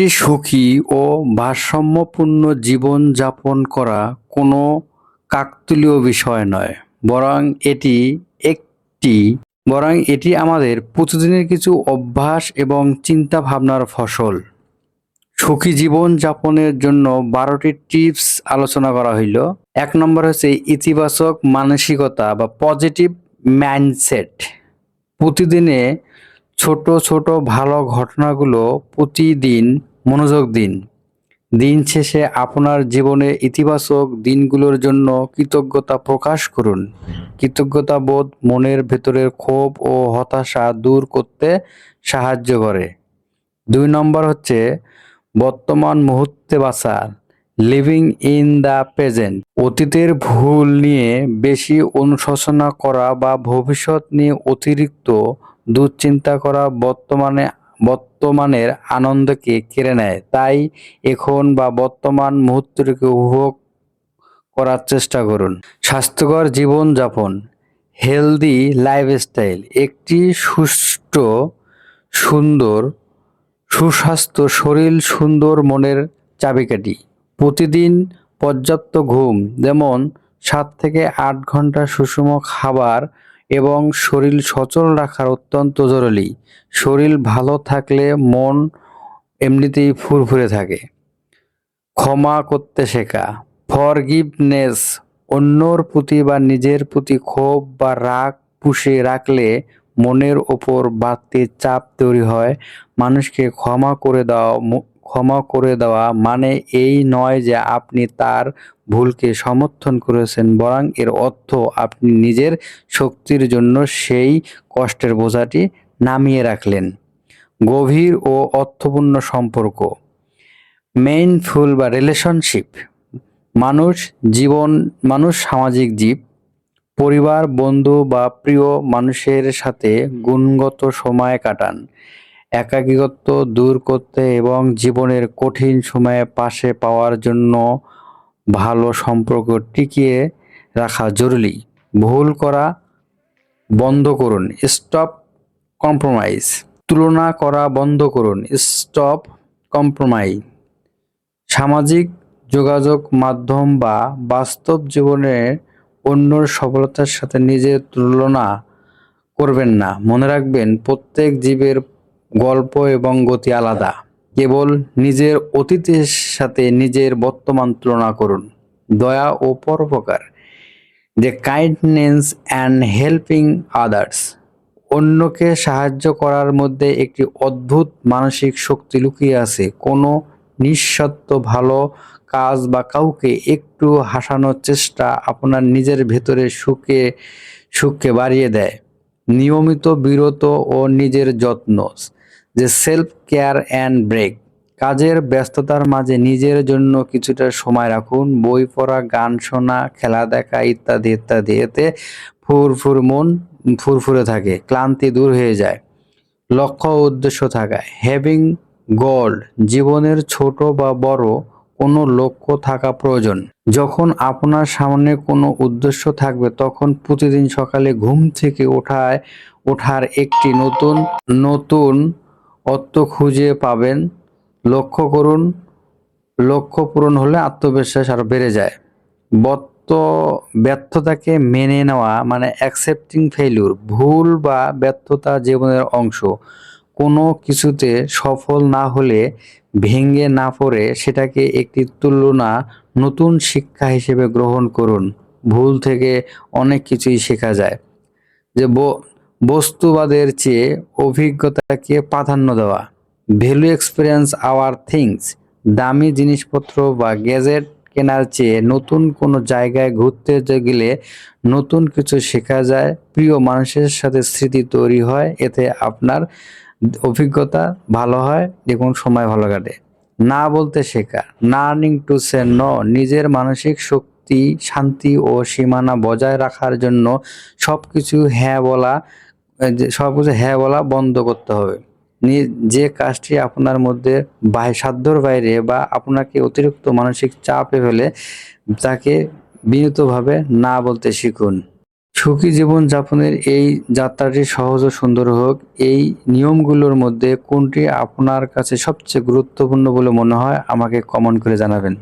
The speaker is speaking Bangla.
একটি সুখী ও ভারসাম্যপূর্ণ জীবন যাপন করা কোনো কাকতালীয় বিষয় নয়, বরং এটি একটি বরং এটি আমাদের প্রতিদিনের কিছু অভ্যাস এবং চিন্তা ভাবনার ফসল। সুখী জীবন যাপনের জন্য 12টি টিপস আলোচনা করা হইল। 1 নম্বর হচ্ছে ইতিবাচক মানসিকতা বা পজিটিভ মাইন্ডসেট। প্রতিদিনে ছোট ছোট ভালো ঘটনাগুলো প্রতিদিন মনোযোগ দিন। দিন শেষে আপনার জীবনে ইতিবাচক দিনগুলোর জন্য কৃতজ্ঞতা প্রকাশ করুন। কৃতজ্ঞতা বোধ মনের ভেতরের ক্ষোভ ও হতাশা দূর করতে সাহায্য করে। 2 নম্বর হচ্ছে বর্তমান মুহূর্তে বাঁচা, লিভিং ইন দ্য প্রেজেন্ট। অতীতের ভুল নিয়ে বেশি অনুশোচনা করা বা ভবিষ্যৎ নিয়ে অতিরিক্ত দুশ্চিন্তা করা বর্তমানের আনন্দকে কেড়ে নেয়। তাই এখন বা বর্তমান মুহূর্তটিকে উপভোগ করার চেষ্টা করুন। স্বাস্থ্যকর জীবনযাপন, হেলদি লাইফস্টাইল একটি সুষ্ঠু সুস্বাস্থ্য শরীর সুন্দর মনের চাবিকাঠি। প্রতিদিন পর্যাপ্ত ঘুম, যেমন 7 থেকে 8 ঘন্টা সুষম খাবার এবং শরীর সচল রাখার অত্যন্ত জরুরি। শরীর ভালো থাকলে মন এমনিতেই ফুরফুরে থাকে। ক্ষমা করতে শেখা, ফরগিভনেস। অন্যর প্রতি বা নিজের প্রতি ক্ষোভ বা রাগ পুষে রাখলে মনের ওপর বাড়তি চাপ তৈরি হয়। মানুষকে ক্ষমা করে দেওয়া মানে এই নয় যে আপনি তার ভুলকে সমর্থন করেছেন, বরং এর অর্থ আপনি নিজের শক্তির জন্য সেই কষ্টের বোঝাটি নামিয়ে রাখলেন। গভীর ও অর্থপূর্ণ সম্পর্ক, মিনিংফুল বা রিলেশনশিপ। মানুষ সামাজিক জীব। পরিবার, বন্ধু বা প্রিয় মানুষের সাথে গুণগত সময় কাটান। একাকিত্ব দূর করতে এবং জীবনের কঠিন সময়ে পাশে পাওয়ার জন্য ভালো সম্পর্ক টিকিয়ে রাখা জরুরি। ভুল করা বন্ধ করুন, স্টপ কম্প্রোমাইজ। তুলনা করা বন্ধ করুন, স্টপ কম্প্রোমাইজ। সামাজিক যোগাযোগ মাধ্যম বা বাস্তব জীবনে অন্যর সফলতার সাথে নিজের তুলনা করবেন না। মনে রাখবেন, প্রত্যেক জীবের গল্প এবং গতি আলাদা। কেবল নিজের অতীতের সাথে নিজের বর্তমান তুলনা করুন। দয়া ও পরোপকার, যে কাইন্ডনেস অ্যান্ড হেল্পিং আদার্স। অন্যকে সাহায্য করার মধ্যে একটি অদ্ভুত মানসিক শক্তি লুকিয়ে আছে। কোনো নিঃস্বার্থ ভালো কাজ বা কাউকে একটু হাসানোর চেষ্টা আপনার নিজের ভেতরে সুখকে বাড়িয়ে দেয়। নিয়মিত বিরত ও নিজের যত্ন, যে সেলফ কেয়ার অ্যান্ড ব্রেক। কাজের ব্যস্ততার মাঝে নিজের জন্য কিছুটা সময় রাখুন। বই পড়া, গান শোনা, খেলা দেখা ইত্যাদি ইত্যাদি। এতে মন ফুরফুরে থাকে, ক্লান্তি দূর হয়ে যায়। লক্ষ্য ও উদ্দেশ্য থাকা, হ্যাভিং গোল। জীবনের ছোট বা বড় কোনো লক্ষ্য থাকা প্রয়োজন। যখন আপনার সামনে কোনো উদ্দেশ্য থাকবে, তখন প্রতিদিন সকালে ঘুম থেকে ওঠার একটি নতুন অর্থ খুঁজে পাবেন। লক্ষ্য পূরণ হলে আত্মবিশ্বাস আরো বেড়ে যায়। ব্যর্থতাকে মেনে নেওয়া মানে অ্যাকসেপ্টিং ফেইলিউর। ভুল বা ব্যর্থতা জীবনের অংশ। কোনো কিছুতে সফল না হলে ভেঙে না পড়ে সেটাকে একটি নতুন শিক্ষা হিসেবে গ্রহণ করুন। ভুল থেকে অনেক কিছুই শেখা যায়। যে বস্তুবাদের চেয়ে অভিজ্ঞতাকে প্রাধান্য দেওয়া। Value experience over things. দামি জিনিসপত্র বা গ্যাজেট কেনার চেয়ে নতুন কোনো জায়গায় ঘুরতে গেলে নতুন কিছু শেখা যায়। প্রিয় মানুষের সাথে স্মৃতি তৈরি হয়, এতে আপনার অভিজ্ঞতা ভালো হয় এবং সময় ভালো কাটে। না বলতে শেখা, লার্নিং টু সে নো। নিজের মানসিক শক্তি, শান্তি ও সীমানা বজায় রাখার জন্য সবকিছু হ্যাঁ বলা বন্ধ করতে হবে। যে কাজটি আপনার মধ্যে সাধ্যর বাইরে বা আপনাকে অতিরিক্ত মানসিক চাপে ফেলে, তাকে বিনীতভাবে না বলতে শিখুন। সুখী জীবন যাপনের এই যাত্রাটি সহজ ও সুন্দর হোক, এই নিয়মগুলোর মধ্যে কোনটি আপনার কাছে সবচেয়ে গুরুত্বপূর্ণ বলে মনে হয় আমাকে কমেন্ট করে জানাবেন।